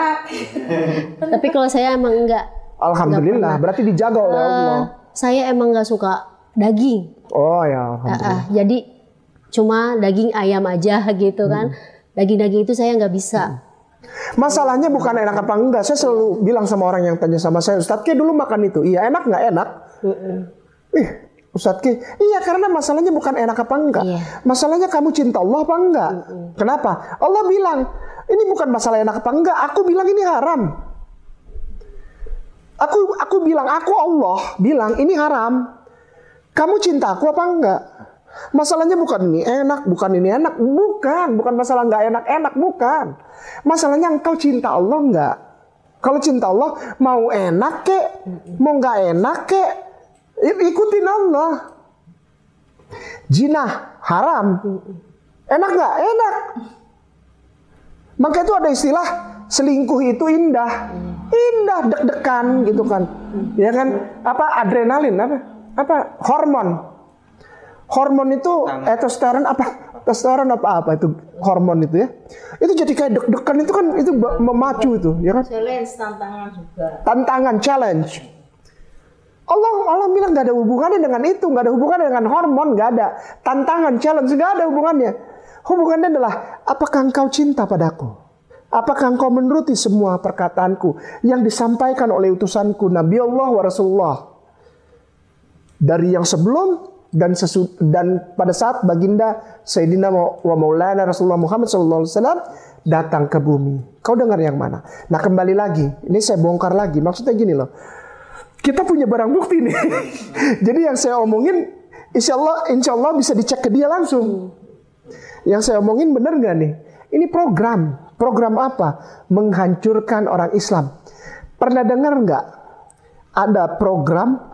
Tapi kalau saya emang enggak. Alhamdulillah, berarti dijaga oleh Allah. Saya emang nggak suka daging. Oh ya, alhamdulillah. Jadi cuma daging ayam aja gitu kan. Daging-daging itu saya nggak bisa. Masalahnya bukan enak apa enggak. Saya selalu bilang sama orang yang tanya sama saya, Ustadz Ki dulu makan itu, iya enak nggak enak? Ustadz Ki, iya karena masalahnya bukan enak apa enggak. Masalahnya kamu cinta Allah apa enggak? Kenapa? Allah bilang, ini bukan masalah enak apa enggak. Aku bilang ini haram. Aku bilang, aku Allah bilang ini haram. Kamu cinta aku apa enggak? Masalahnya bukan ini enak, bukan ini enak, bukan masalah nggak enak, bukan. Masalahnya engkau cinta Allah nggak? Kalau cinta Allah, mau enak kek, mau nggak enak kek, ikutin Allah. Zina haram, enak nggak? Enak. Maka itu ada istilah selingkuh itu indah, deg-degan gitu kan, ya kan? Apa adrenalin, apa hormon. Hormon itu testosteron apa itu hormon itu ya. Itu jadi kayak deg-degan itu kan, itu memacu itu, ya kan? Challenge, tantangan juga. Tantangan, challenge. Allah bilang nggak ada hubungannya dengan itu, nggak ada hubungannya dengan hormon, nggak ada. Tantangan, challenge nggak ada hubungannya. Hubungannya adalah apakah engkau cinta padaku? Apakah engkau menuruti semua perkataanku yang disampaikan oleh utusanku Nabi Allah wa Rasulullah dari yang sebelum dan pada saat baginda Sayyidina wa Maulana Rasulullah Muhammad SAW datang ke bumi. Kau dengar yang mana? Nah kembali lagi, ini saya bongkar lagi. Maksudnya gini loh, kita punya barang bukti nih. Jadi yang saya omongin, insya Allah bisa dicek ke dia langsung. Yang saya omongin benar nggak nih? Ini program apa? Menghancurkan orang Islam. Pernah dengar nggak? Ada program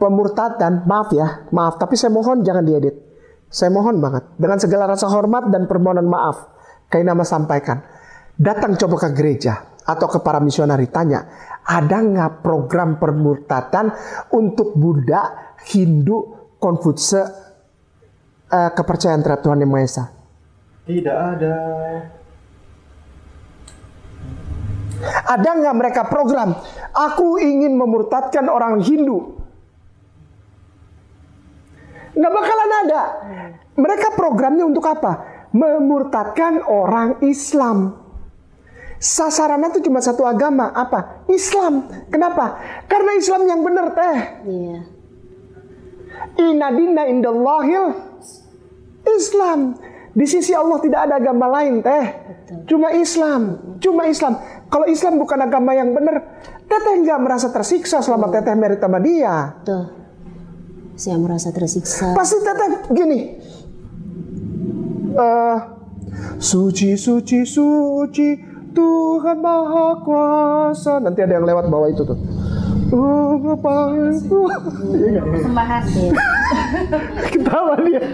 pemurtadan, maaf, tapi saya mohon jangan diedit. Saya mohon banget, dengan segala rasa hormat dan permohonan maaf, kayak nama sampaikan. Datang coba ke gereja atau ke para misionari, tanya, ada nggak program pemurtadan untuk Buddha, Hindu, Konfutse, kepercayaan terhadap Tuhan Yang Maha Esa? Tidak ada. Ada nggak mereka program? Aku ingin memurtadkan orang Hindu. Nggak bakalan ada. Mereka programnya untuk apa? Memurtadkan orang Islam. Sasarannya itu cuma satu agama. Apa? Islam. Kenapa? Karena Islam yang benar teh. Iya. Inna dinna indallahil Islam. Di sisi Allah tidak ada agama lain teh. Cuma Islam. Kalau Islam bukan agama yang benar, teteh nggak merasa tersiksa selama teteh merit sama dia. Tuh. Saya merasa tersiksa. Pasti teteh gini. Suci, suci, suci, Tuhan Maha Kuasa. Nanti ada yang lewat bawah itu tuh. Persembahan. Ketawa dia.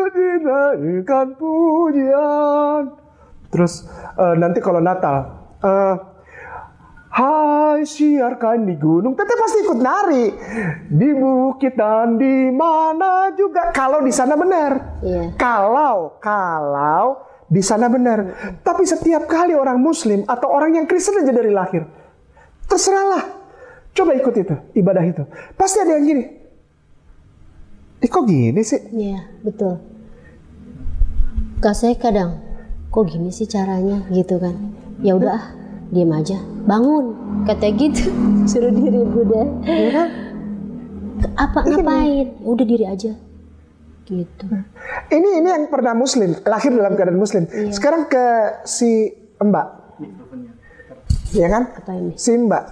Dinaikkan pujian. Terus nanti kalau Natal, hai siarkan di gunung, teteh pasti ikut nari di bukit dan di mana juga. Kalau di sana benar, kalau di sana benar. Tapi setiap kali orang Muslim atau orang yang Kristen aja dari lahir, terserahlah. Coba ikut itu, ibadah itu, pasti ada yang gini. Kok gini sih? Iya, betul. Kak saya kadang, kok gini sih caranya gitu kan? Ya udah, diam aja, bangun, kata gitu, suruh diri Buddha. Apa ngapain? Udah diri aja, gitu. Ini yang pernah Muslim, lahir dalam keadaan Muslim. Iya. Sekarang ke si Mbak, ya kan? Si Mbak.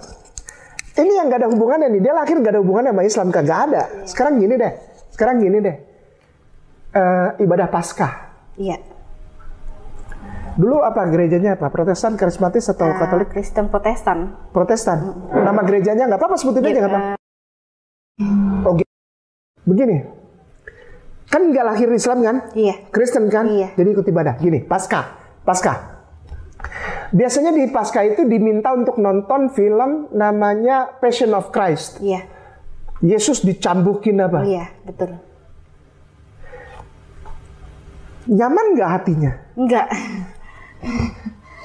Ini yang gak ada hubungannya nih. Dia lahir gak ada hubungannya sama Islam, kagak ada. Sekarang gini deh. ibadah Paskah. Iya. Dulu apa gerejanya apa? Protestan, karismatis atau Katolik? Kristen Protestan. Protestan. Nama gerejanya nggak apa-apa, sebutin aja nggak apa. Oke. Begini. Kan nggak lahir Islam kan? Iya. Kristen kan? Iya. Jadi ikut ibadah. Gini, Paskah. Biasanya di Paskah itu diminta untuk nonton film namanya Passion of Christ. Iya. Yesus dicambukin apa? Iya, betul. Nyaman nggak hatinya? Enggak.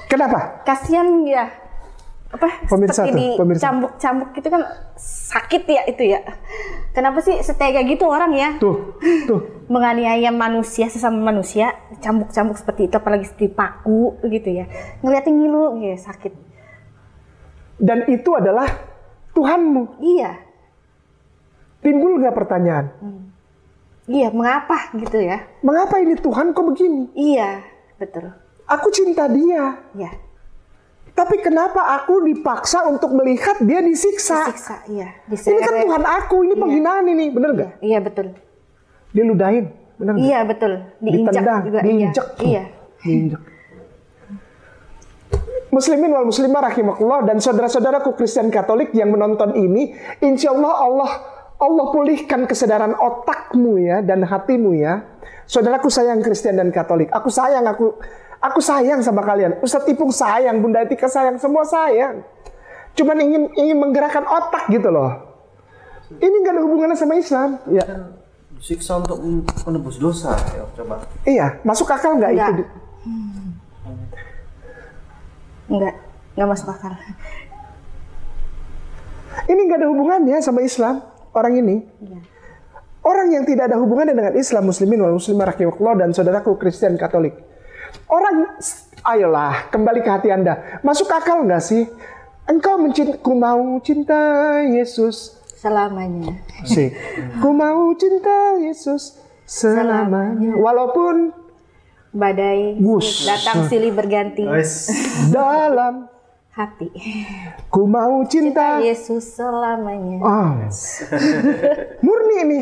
Kenapa? Kasihan ya. Pemirsa seperti dicambuk-cambuk gitu kan sakit ya itu ya. Kenapa sih setega gitu orang ya? Tuh. Menganiaya manusia, sesama manusia, cambuk-cambuk seperti itu, apalagi dipaku gitu ya. Ngeliatin ngilu, ya sakit. Dan itu adalah Tuhanmu. Iya. Timbul nggak pertanyaan? Iya, mengapa gitu ya? Mengapa ini Tuhan kok begini? Iya, betul. Aku cinta dia. Iya. Tapi kenapa aku dipaksa untuk melihat dia disiksa? Disiksa, iya. Ini kan Tuhan aku, ini penghinaan ini, bener nggak? Iya, betul. Diludahin, bener nggak? Iya, betul. Diinjak ditendang, juga. diinjak. Iya. Diinjak. Muslimin wal muslimah rahimakumullah dan saudara-saudaraku Kristen Katolik yang menonton ini, insya Allah pulihkan kesadaran otakmu ya dan hatimu ya. Saudaraku sayang Kristen dan Katolik. Aku sayang sama kalian. Ustadz Ipung sayang, Bunda Etika sayang, semua sayang. Cuman ingin menggerakkan otak gitu loh. Ini nggak ada hubungannya sama Islam. Ya. Siksa untuk menebus dosa. Ya, coba. Iya, masuk akal nggak itu? Nggak masuk akal. Ini nggak ada hubungannya sama Islam. Orang ini. Iya. Orang yang tidak ada hubungannya dengan Islam, muslimin wal muslimah rahimakumullah dan saudaraku Kristen Katolik. Orang, ayolah kembali ke hati Anda. Masuk akal nggak sih? Engkau ku mau cinta Yesus Selamanya. sih. Ku mau cinta Yesus selamanya. Walaupun badai datang silih berganti dalam hati. Ku mau cinta Yesus selamanya. Murni ini.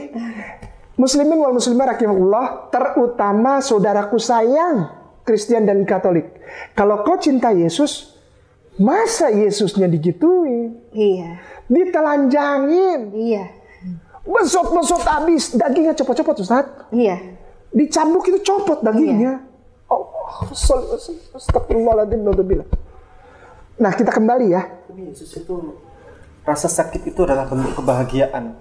Muslimin wal muslimah rahimakumullah, terutama saudaraku sayang Kristen dan Katolik. Kalau kau cinta Yesus, masa Yesusnya digituin? Iya. Ditelanjangin. Iya. Besot-besot habis, dagingnya copot-copot Ustaz. Iya. Dicambuk itu copot dagingnya. Astagfirullahaladzim. Nah, kita kembali ya. Yesus itu, rasa sakit itu adalah bentuk kebahagiaan.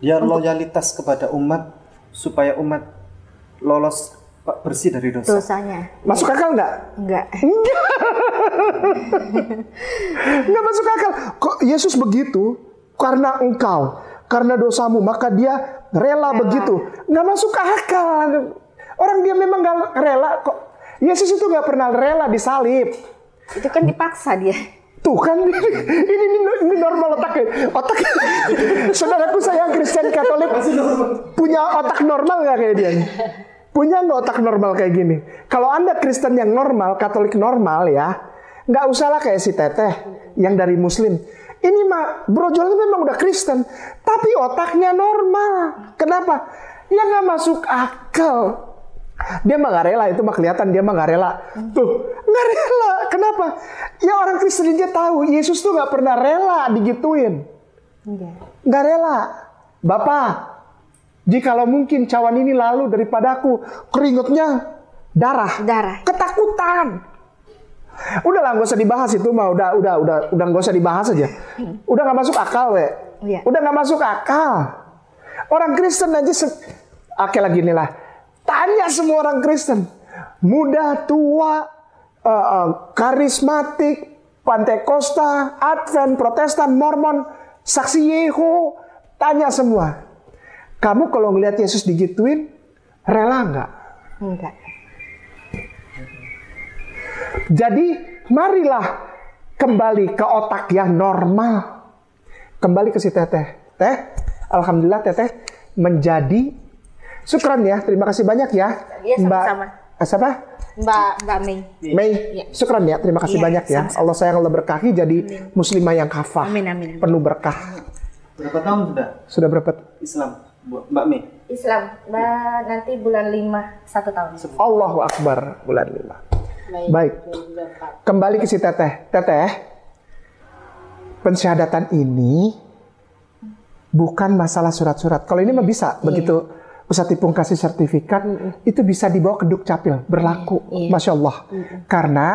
Dia loyalitas kepada umat supaya umat lolos bersih dari dosanya. Masuk akal nggak? Enggak. Nggak masuk akal. Kok Yesus begitu? Karena engkau, karena dosamu, maka dia rela begitu. Nggak masuk akal. Orang dia memang nggak rela kok. Yesus itu nggak pernah rela disalib. Itu kan dipaksa dia. Tuh kan, ini normal otaknya. Saudaraku sayang Kristen Katolik punya otak normal nggak kayak dia? Punya nggak otak normal kayak gini? Kalau Anda Kristen yang normal, Katolik normal ya, nggak usahlah kayak si Teteh yang dari Muslim. Ini mah brojol itu memang udah Kristen, tapi otaknya normal. Kenapa? Ya nggak masuk akal. Dia mah gak rela, itu mah kelihatan dia mah gak rela. Tuh, gak rela. Kenapa? Ya orang Kristen aja tahu, Yesus tuh gak pernah rela digituin. Gak rela. Bapak, jikalau mungkin cawan ini lalu daripadaku, keringetnya darah. Ketakutan. Udahlah gak usah dibahas itu mah, udah gak usah dibahas aja. Udah gak masuk akal, we. Udah gak masuk akal. Orang Kristen aja, oke lagi nih lah. Tanya semua orang Kristen, muda, tua, karismatik, Pantekosta, Advent, Protestan, Mormon, Saksi Yeho, tanya semua. Kamu kalau ngelihat Yesus digituin, rela nggak? Enggak. Jadi marilah kembali ke otak yang normal. Kembali ke si Teteh. Alhamdulillah Teteh menjadi. Syukran ya, terima kasih banyak ya. Iya, sama-sama. Siapa? Mbak Mei. Ya. Syukran ya, terima kasih banyak ya. Sama-sama. Allah sayang, Allah berkahi jadi muslimah yang kafah. Amin. Penuh berkah. Berapa tahun sudah? Sudah berapa? Islam. Mbak Mi? Islam, nanti bulan 5, 1 tahun. Allahu Akbar, bulan 5. Baik. Kembali ke si Teteh. Teteh, pensyahadatan ini bukan masalah surat-surat. Kalau ini mah bisa, begitu Ustadz Ipung kasih sertifikat, itu bisa dibawa ke Dukcapil, berlaku. Masya Allah. Karena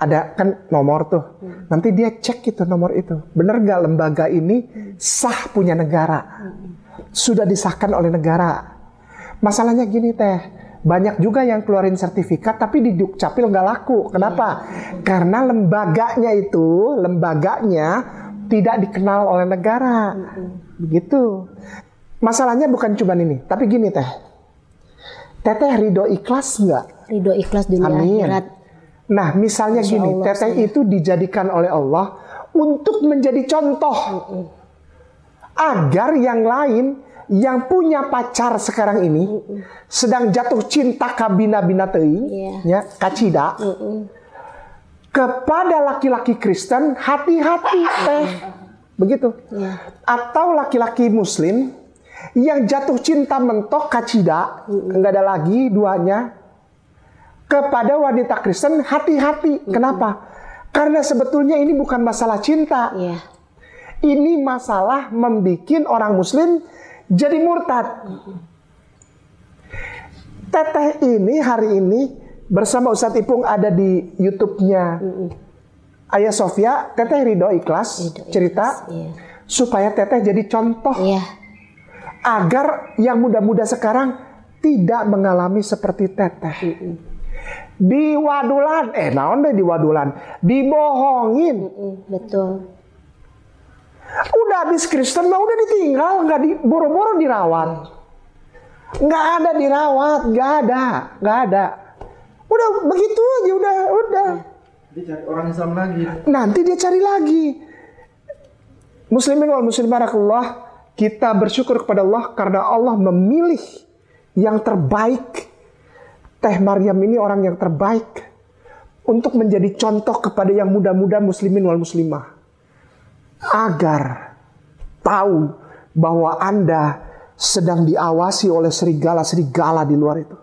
ada kan nomor tuh. Nanti dia cek itu nomor itu. Bener nggak lembaga ini sah punya negara? Sudah disahkan oleh negara. Masalahnya gini Teh, banyak juga yang keluarin sertifikat tapi di Dukcapil nggak laku. Kenapa? Karena lembaganya tidak dikenal oleh negara. Begitu. Masalahnya bukan cuma ini, tapi gini Teh. Teteh ridho ikhlas nggak? Ridho ikhlas dunia akhirat. Nah, misalnya gini, Teteh itu dijadikan oleh Allah untuk menjadi contoh. Agar yang lain yang punya pacar sekarang ini sedang jatuh cinta kabina-bina teuing, ya, kacida. Kepada laki-laki Kristen, hati-hati Teh. Begitu. Atau laki-laki Muslim yang jatuh cinta mentok kacida, enggak ada lagi duanya. Kepada wanita Kristen, hati-hati. Kenapa? Karena sebetulnya ini bukan masalah cinta. Ini masalah membikin orang Muslim jadi murtad. Teteh ini hari ini bersama Ustadz Ipung ada di YouTube-nya Ayah Sofia. Teteh ridho ikhlas cerita supaya Teteh jadi contoh agar yang muda-muda sekarang tidak mengalami seperti Teteh. Di wadulan, naon deh di wadulan, dibohongin. Betul. Udah habis Kristen mah udah ditinggal, nggak boro-boro dirawat, nggak ada dirawat, nggak ada. Udah begitu aja, udah. Dia cari orang Islam lagi. Nanti dia cari lagi. Muslimin wal muslimat rahimakumullah, kita bersyukur kepada Allah karena Allah memilih yang terbaik. Teh Maryam ini orang yang terbaik untuk menjadi contoh kepada yang muda-muda muslimin wal muslimah. Agar tahu bahwa Anda sedang diawasi oleh serigala-serigala di luar itu.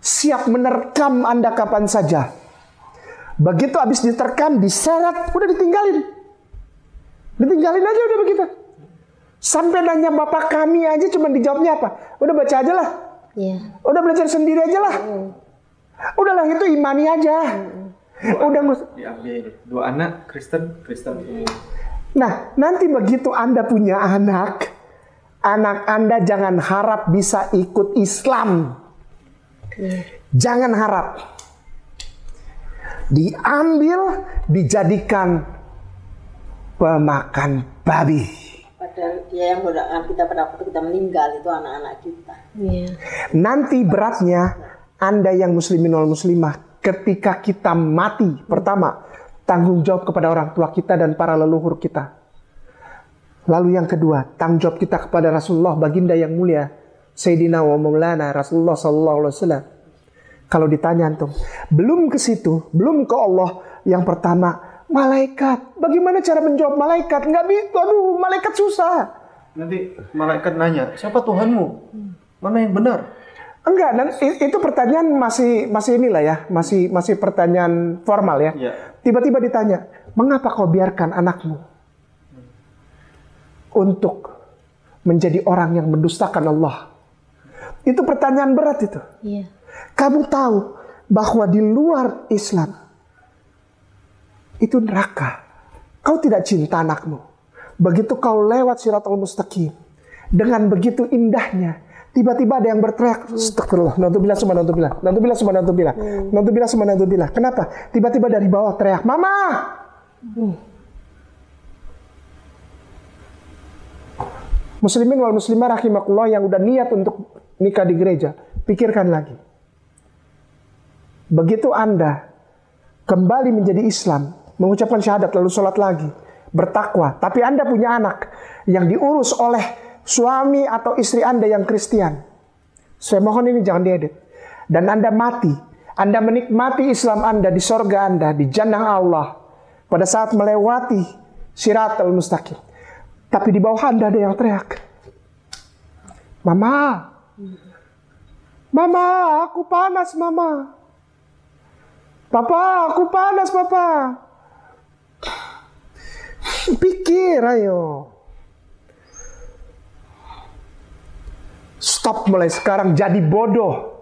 Siap menerkam Anda kapan saja. Begitu habis diterkam, diseret, udah ditinggalin. Ditinggalin aja udah begitu. Sampai nanya bapak kami aja cuma dijawabnya apa? Udah baca aja lah. Udah belajar sendiri aja lah. Udahlah itu imani aja. Udah diambil 2 anak Kristen. Nah, nanti begitu Anda punya anak Anda jangan harap bisa ikut Islam. Jangan harap. Diambil, dijadikan pemakan babi. Padahal dia yang godaan kita pada waktu kita meninggal itu anak-anak kita. Nanti beratnya Anda yang muslimin wal muslimah, ketika kita mati, pertama tanggung jawab kepada orang tua kita dan para leluhur kita. Lalu yang kedua, tanggung jawab kita kepada Rasulullah, baginda yang mulia, Sayyidina wa Maulana Rasulullah sallallahu alaihi wasallam. Kalau ditanya antum, belum ke situ, belum ke Allah. Yang pertama, malaikat. Bagaimana cara menjawab malaikat? Nggak bisa, aduh, malaikat susah. Nanti malaikat nanya, siapa Tuhanmu? Mana yang benar? Enggak, dan itu pertanyaan masih inilah ya, masih pertanyaan formal ya. Tiba-tiba ditanya, mengapa kau biarkan anakmu untuk menjadi orang yang mendustakan Allah? Itu pertanyaan berat itu. Kamu tahu bahwa di luar Islam itu neraka. Kau tidak cinta anakmu. Begitu kau lewat Shiratal Mustaqim, dengan begitu indahnya, tiba-tiba ada yang berteriak, astagfirullah, naudzubillah summa naudzubillah, naudzubillah summa naudzubillah, naudzubillah summa naudzubillah. Kenapa? Tiba-tiba dari bawah teriak, "Mama!" Muslimin wal muslimah rahimakumullah yang udah niat untuk nikah di gereja, pikirkan lagi. Begitu Anda kembali menjadi Islam, mengucapkan syahadat lalu sholat lagi, bertakwa, tapi Anda punya anak yang diurus oleh suami atau istri Anda yang Kristen, saya mohon ini jangan diedit. Dan Anda mati, Anda menikmati Islam Anda di sorga Anda, di jannah Allah, pada saat melewati Shiratal Mustaqim. Tapi di bawah Anda ada yang teriak, Mama, Mama, aku panas, Mama. Papa, aku panas, Papa. Pikir, ayo. Stop mulai sekarang jadi bodoh.